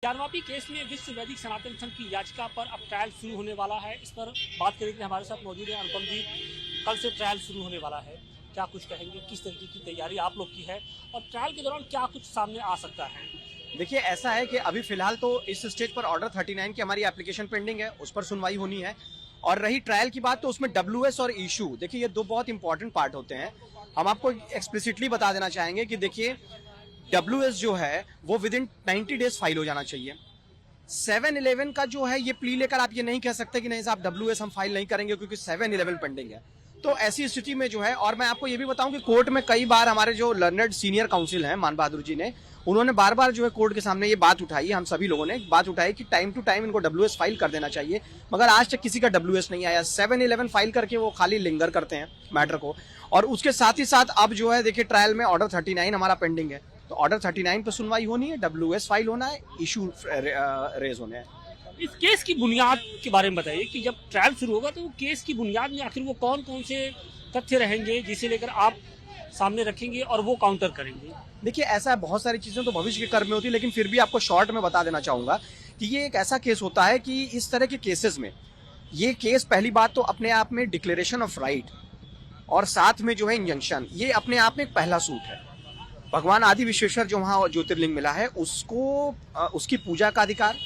जानवापी case में विश्व वैदिक सनातन संघ की याचिका पर अब ट्रायल शुरू होने वाला है। इस पर बात करने के लिए हमारे साथ मौजूद है अनुपम जी। कल से ट्रायल शुरू होने वाला है, क्या कुछ कहेंगे, किस तरीके की तैयारी आप लोग की है और ट्रायल के दौरान क्या कुछ सामने आ सकता है? देखिए, ऐसा है कि अभी फिलहाल तो इस स्टेज पर ऑर्डर 39 की हमारी एप्लीकेशन पेंडिंग है, उस पर सुनवाई होनी है। और रही ट्रायल की बात, तो उसमें WS और इशू, देखिए ये दो बहुत इंपॉर्टेंट पार्ट होते हैं। हम आपको एक्सप्लिसिटली बता देना चाहेंगे कि देखिए WS जो है वो विद इन 90 डेज फाइल हो जाना चाहिए। 7-11 का जो है ये प्ली लेकर आप ये नहीं कह सकते कि नहीं साहब WS हम फाइल नहीं करेंगे क्योंकि 7-11 पेंडिंग है। तो ऐसी स्थिति में जो है, और मैं आपको ये भी बताऊं कि कोर्ट में कई बार हमारे जो लर्नड सीनियर काउंसिल हैं मान बहादुर जी ने, उन्होंने बार बार जो है कोर्ट के सामने ये बात उठाई, हम सभी लोगों ने बात उठाई कि टाइम टू टाइम इनको WS फाइल कर देना चाहिए, मगर आज तक किसी का WS नहीं आया। 7-11 फाइल करके वो खाली लिंगर करते हैं मैटर को। और उसके साथ ही साथ अब जो है देखिए ट्रायल में ऑर्डर 39 हमारा पेंडिंग है, तो ऑर्डर 39 पे सुनवाई होनी है, WS फाइल होना है, इशू रेज होने हैं। इस केस की बुनियाद के बारे में बताइए कि जब ट्रायल शुरू होगा तो केस की बुनियाद में आखिर वो कौन कौन से तथ्य रहेंगे जिसे लेकर आप सामने रखेंगे और वो काउंटर करेंगे? देखिए, ऐसा है, बहुत सारी चीजें तो भविष्य के कर्म में होती है, लेकिन फिर भी आपको शॉर्ट में बता देना चाहूंगा कि ये एक ऐसा केस होता है कि इस तरह के केसेस में ये केस, पहली बात तो अपने आप में डिक्लेरेशन ऑफ राइट और साथ में जो है इंजंक्शन, ये अपने आप में एक पहला सूट है। भगवान आदि विश्वेश्वर जो वहां ज्योतिर्लिंग मिला है उसको, उसकी पूजा का अधिकार,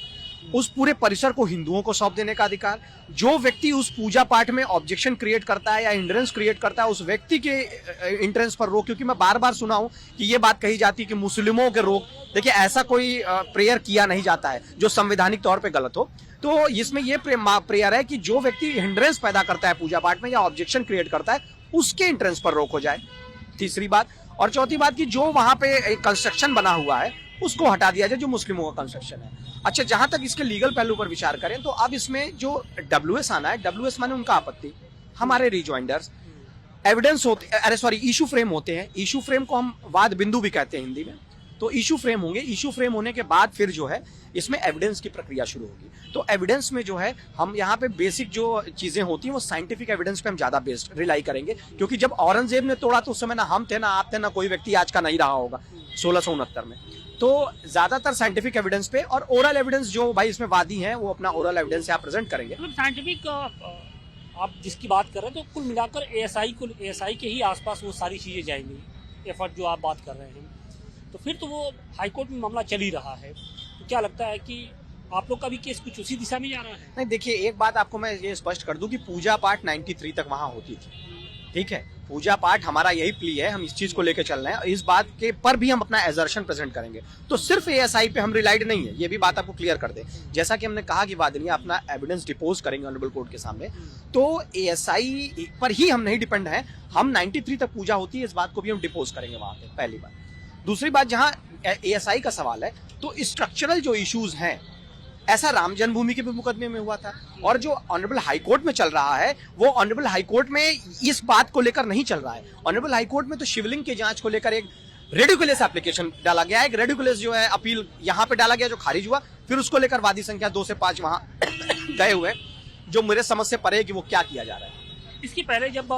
उस पूरे परिसर को हिंदुओं को सौंप देने का अधिकार, जो व्यक्ति उस पूजा पाठ में ऑब्जेक्शन क्रिएट करता है या हिंड्रेंस क्रिएट करता है उस व्यक्ति के इंट्रेंस पर रोक, क्योंकि मैं बार बार सुना हूं कि ये बात कही जाती है कि मुस्लिमों के रोक, देखिए ऐसा कोई प्रेयर किया नहीं जाता है जो संवैधानिक तौर पे गलत हो। तो इसमें ये प्रेयर है कि जो व्यक्ति हिंड्रेंस पैदा करता है पूजा पाठ में या ऑब्जेक्शन क्रिएट करता है उसके इंट्रेंस पर रोक हो जाए, तीसरी बात। और चौथी बात कि जो वहां पे एक कंस्ट्रक्शन बना हुआ है उसको हटा दिया जाए जो मुस्लिमों का कंस्ट्रक्शन है। अच्छा, जहां तक इसके लीगल पहलू पर विचार करें तो अब इसमें जो WS आना है, WS माने उनका आपत्ति, हमारे रिजॉइंडर्स, एविडेंस होते, अरे सॉरी, इशू फ्रेम होते हैं। इशू फ्रेम को हम वाद बिंदु भी कहते हैं हिंदी में। तो इशू फ्रेम होंगे, इशू फ्रेम होने के बाद फिर जो है इसमें एविडेंस की प्रक्रिया शुरू होगी। तो एविडेंस में जो है हम यहाँ पे बेसिक जो चीजें होती हैं वो साइंटिफिक एविडेंस पे हम ज्यादा बेस्ड रिलाई करेंगे, क्योंकि जब औरंगजेब ने तोड़ा तो उस समय ना हम थे ना आप थे ना कोई व्यक्ति आज का नहीं रहा होगा 1669 में। तो ज्यादातर साइंटिफिक एविडेंस पे और ओरल एविडेंस, जो भाई इसमें वादी हैं वो अपना ओरल एविडेंस यहाँ प्रेजेंट करेंगे। मतलब साइंटिफिक आप जिसकी बात कर रहे हैं तो कुल मिलाकर ASI के ही आसपास वो सारी चीजें जाएंगी, एफर्ट जो आप बात कर रहे हैं। तो फिर तो वो हाईकोर्ट में मामला चल ही रहा है, तो क्या लगता है कि आप लोग का भी केस कुछ उसी दिशा में जा रहा है? नहीं, देखिए एक बात आपको मैं ये स्पष्ट कर दूं कि पूजा पाठ 93 तक वहां होती थी, ठीक है। पूजा पाठ हमारा यही प्ली है, हम इस चीज को लेकर चल रहे हैं, इस बात के पर भी हम अपना एजर्शन प्रेजेंट करेंगे। तो सिर्फ ASI पे हम रिलाइड नहीं है, ये भी बात आपको क्लियर कर दे। जैसा कि हमने कहा कि वादनी अपना एविडेंस डिपोज करेंगे ऑनरेबल कोर्ट के सामने, तो ASI पर ही हम नहीं डिपेंड है, हम 93 तक पूजा होती है इस बात को भी हम डिपोज करेंगे वहां पे, पहली बात। दूसरी बात, जहां ASI का सवाल है तो स्ट्रक्चरल जो इश्यूज हैं, ऐसा राम जन्मभूमि के भी मुकदमे में हुआ था, और जो ऑनरेबल हाईकोर्ट में चल रहा है वो ऑनरेबल हाईकोर्ट में इस बात को लेकर नहीं चल रहा है। ऑनरेबल हाईकोर्ट में तो शिवलिंग की जांच को लेकर एक रेडिकुलस एप्लीकेशन डाला गया है, एक रेडिकुलस जो है अपील यहाँ पे डाला गया जो खारिज हुआ, फिर उसको लेकर वादी संख्या 2 से 5 वहां गए हुए, जो मेरे समझ से परे कि वो क्या किया जा रहा है। इसके पहले जब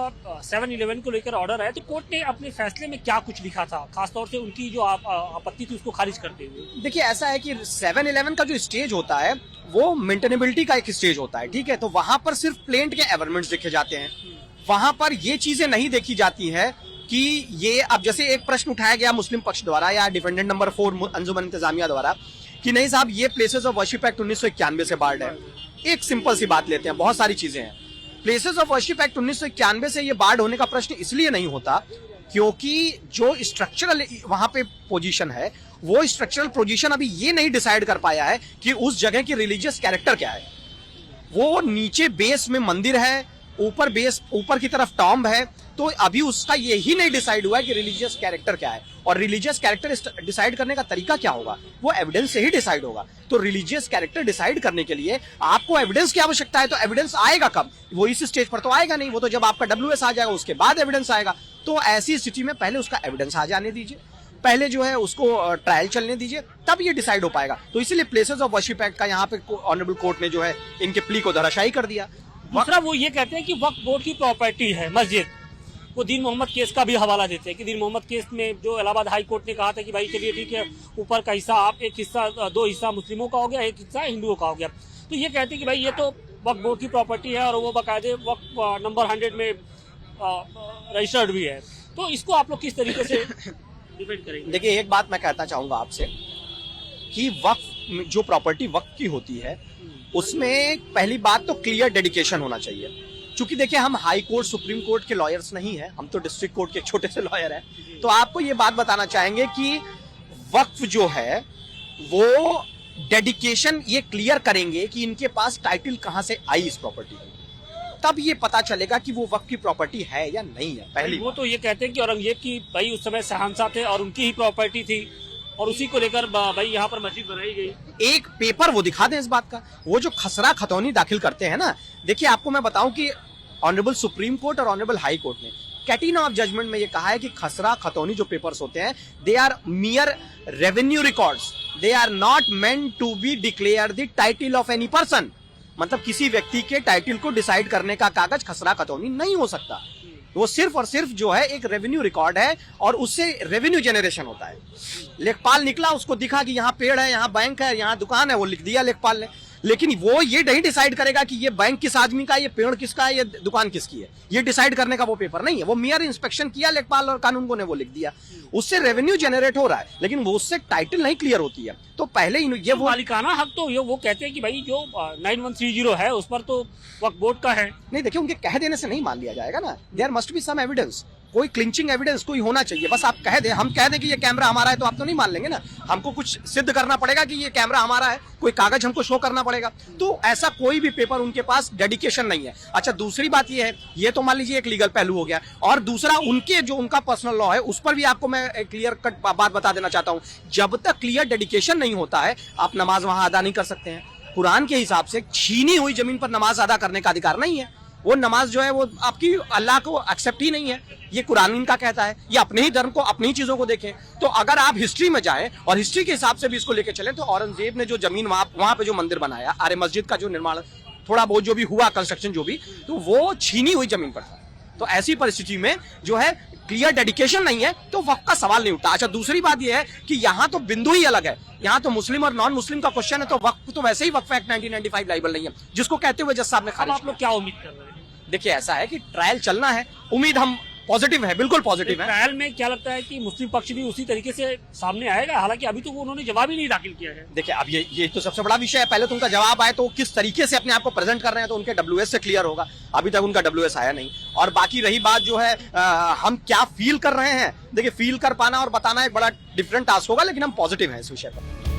7-11 को लेकर ऑर्डर आया तो कोर्ट ने अपने फैसले में क्या कुछ लिखा था, खासतौर से उनकी जो आपत्ति थी उसको खारिज करते हुए? देखिए, ऐसा है कि 7-11 का जो स्टेज होता है वो मेंटेनेबिलिटी का एक स्टेज होता है, ठीक है। तो वहां पर सिर्फ प्लेंट के एवरमेंट्स देखे जाते हैं, वहां पर ये चीजें नहीं देखी जाती है कि ये, अब जैसे एक प्रश्न उठाया गया मुस्लिम पक्ष द्वारा या डिफेंडेंट नंबर 4 अंजुमन इंतजामिया द्वारा कि नहीं साहब ये प्लेसेस ऑफ वर्शिप एक्ट 1991 से बार्ड है। एक सिंपल सी बात लेते हैं, बहुत सारी चीजें हैं। प्लेसेस ऑफ वर्शिप एक्ट 1991 से ये बार्ड होने का प्रश्न इसलिए नहीं होता क्योंकि जो स्ट्रक्चरल वहां पे पोजीशन है, वो स्ट्रक्चरल पोजीशन अभी ये नहीं डिसाइड कर पाया है कि उस जगह की रिलीजियस कैरेक्टर क्या है। वो नीचे बेस में मंदिर है, ऊपर की तरफ टॉम्ब है, तो अभी उसका यही नहीं डिसाइड हुआ है कि रिलीजियस कैरेक्टर क्या है। और रिलीजियस कैरेक्टर डिसाइड करने का तरीका क्या होगा, वो एविडेंस से ही डिसाइड होगा। तो रिलीजियस कैरेक्टर डिसाइड करने के लिए आपको एविडेंस की आवश्यकता है, तो एविडेंस आएगा कब? वो इस स्टेज पर तो आएगा नहीं, वो तो जब आपका WS आ जाएगा उसके बाद एविडेंस आएगा। तो ऐसी स्थिति में पहले उसका एविडेंस आ जाने दीजिए, पहले जो है उसको ट्रायल चलने दीजिए, तब ये डिसाइड हो पाएगा। तो इसीलिए प्लेसेस ऑफ वर्शिप एक्ट का यहाँ पे ऑनरेबल कोर्ट ने जो है इनके प्ली को धराशायी कर दिया। दूसरा वो ये कहते हैं कि वक्फ बोर्ड की प्रॉपर्टी है मस्जिद, वो दीन मोहम्मद केस का भी हवाला देते हैं कि दीन मोहम्मद केस में जो इलाहाबाद हाई कोर्ट ने कहा था कि भाई चलिए ठीक है, ऊपर का हिस्सा आप, एक हिस्सा, 2 हिस्सा मुस्लिमों का हो गया, एक हिस्सा हिंदुओं का हो गया। तो ये कहते हैं कि भाई ये तो वक्फ बोर्ड की प्रॉपर्टी है और वो बाकायदे वक्फ नंबर 100 में रजिस्टर्ड भी है। तो इसको आप लोग किस तरीके से डिफेंड करेंगे? देखिए, एक बात मैं कहना चाहूंगा आपसे कि वक्फ जो प्रॉपर्टी वक्फ की होती है उसमें पहली बात तो क्लियर डेडिकेशन होना चाहिए। चूंकि देखिए, हम हाई कोर्ट सुप्रीम कोर्ट के लॉयर्स नहीं हैं, हम तो डिस्ट्रिक्ट कोर्ट के छोटे से लॉयर हैं। तो आपको ये बात बताना चाहेंगे कि वक्फ जो है वो डेडिकेशन ये क्लियर करेंगे कि इनके पास टाइटल कहां से आई इस प्रॉपर्टी की, तब ये पता चलेगा कि वो वक्फ की प्रॉपर्टी है या नहीं है। पहली वो तो ये कहते हैं कि औरंगजेब की भाई उस समय शहंशाह थे और उनकी ही प्रॉपर्टी थी और उसी को लेकर भाई यहाँ पर मस्जिद बनाई गई। एक पेपर वो दिखा दें इस बात का, वो जो खसरा खतौनी दाखिल करते हैं ना। देखिए, आपको मैं बताऊं कि ऑनरेबल सुप्रीम कोर्ट और ऑनरेबल हाई कोर्ट ने कैटिना ऑफ जजमेंट में ये कहा है कि खसरा खतौनी जो पेपर्स होते हैं, they are mere revenue records, they are not meant to be declare the title of any person. मतलब किसी व्यक्ति के टाइटल को डिसाइड करने का कागज खसरा खतौनी नहीं हो सकता। वो सिर्फ और सिर्फ जो है एक रेवेन्यू रिकॉर्ड है और उससे रेवेन्यू जनरेशन होता है। लेखपाल निकला, उसको दिखा कि यहाँ पेड़ है, यहाँ बैंक है, यहाँ दुकान है, वो लिख दिया लेखपाल ने। लेकिन वो ये नहीं डिसाइड करेगा कि ये बैंक किस आदमी का है, ये पेड़ किसका है, ये दुकान किसकी है। ये डिसाइड करने का वो पेपर नहीं है। वो मियर इंस्पेक्शन किया लेखपाल और कानूनगो ने वो लिख दिया। उससे रेवेन्यू जनरेट हो रहा है, लेकिन वो उससे टाइटल नहीं क्लियर होती है। तो पहले ये वो मालिकाना हक तो ये वो कहते हैं कि भाई जो 9130 है उस पर तो वक्फ बोर्ड का है। नहीं, देखिए, उनके कह देने से नहीं मान लिया जाएगा ना। There must be some evidence, कोई क्लिंचिंग एविडेंस कोई होना चाहिए। बस आप कह दें, हम कह दें कि ये कैमरा हमारा है, तो आप तो नहीं मान लेंगे ना। हमको कुछ सिद्ध करना पड़ेगा कि ये कैमरा हमारा है, कोई कागज हमको शो करना पड़ेगा। तो ऐसा कोई भी पेपर उनके पास डेडिकेशन नहीं है। अच्छा, दूसरी बात ये है, ये तो मान लीजिए एक लीगल पहलू हो गया, और दूसरा उनके जो उनका पर्सनल लॉ है उस पर भी आपको मैं क्लियर कट बात बता देना चाहता हूं। जब तक क्लियर डेडिकेशन नहीं होता है, आप नमाज वहां अदा नहीं कर सकते हैं। कुरान के हिसाब से छीनी हुई जमीन पर नमाज अदा करने का अधिकार नहीं है। वो नमाज जो है वो आपकी अल्लाह को एक्सेप्ट ही नहीं है। ये कुरान इनका कहता है। ये अपने ही धर्म को, अपनी ही चीजों को देखें। तो अगर आप हिस्ट्री में जाएं और हिस्ट्री के हिसाब से भी इसको लेके चलें, तो औरंगजेब ने जो जमीन वहां पे जो मंदिर बनाया, आरे मस्जिद का जो निर्माण थोड़ा बहुत जो भी हुआ, कंस्ट्रक्शन जो भी, तो वो छीनी हुई जमीन पर था। तो ऐसी परिस्थिति में जो है क्लियर डेडिकेशन नहीं है, तो वक्फ का सवाल नहीं उठता। अच्छा, दूसरी बात यह है कि यहाँ तो बिंदु ही अलग है। यहाँ तो मुस्लिम और नॉन मुस्लिम का क्वेश्चन है, तो वक्फ तो वैसे ही वक्फ एक्ट 1995 लाइबल नहीं है, जिसको कहते हुए जज साहब ने खारिज आप लोग क्या उम्मीद कर रहे हैं? देखिए, ऐसा है कि ट्रायल चलना है, उम्मीद हम पॉजिटिव है, बिल्कुल पॉजिटिव है। ट्रायल में क्या लगता है कि मुस्लिम पक्ष भी उसी तरीके से सामने आएगा? हालांकि अभी तो उन्होंने जवाब ही नहीं दाखिल किया है। देखिए, अब ये तो सबसे बड़ा विषय है। पहले तो उनका जवाब आए तो किस तरीके से अपने आप को प्रेजेंट कर रहे हैं, तो उनके WS से क्लियर होगा। अभी तक उनका WS आया नहीं। और बाकी रही बात जो है हम क्या फील कर रहे हैं, देखिए, फील कर पाना और बताना एक बड़ा डिफरेंट टास्क होगा, लेकिन हम पॉजिटिव हैं इस विषय पर।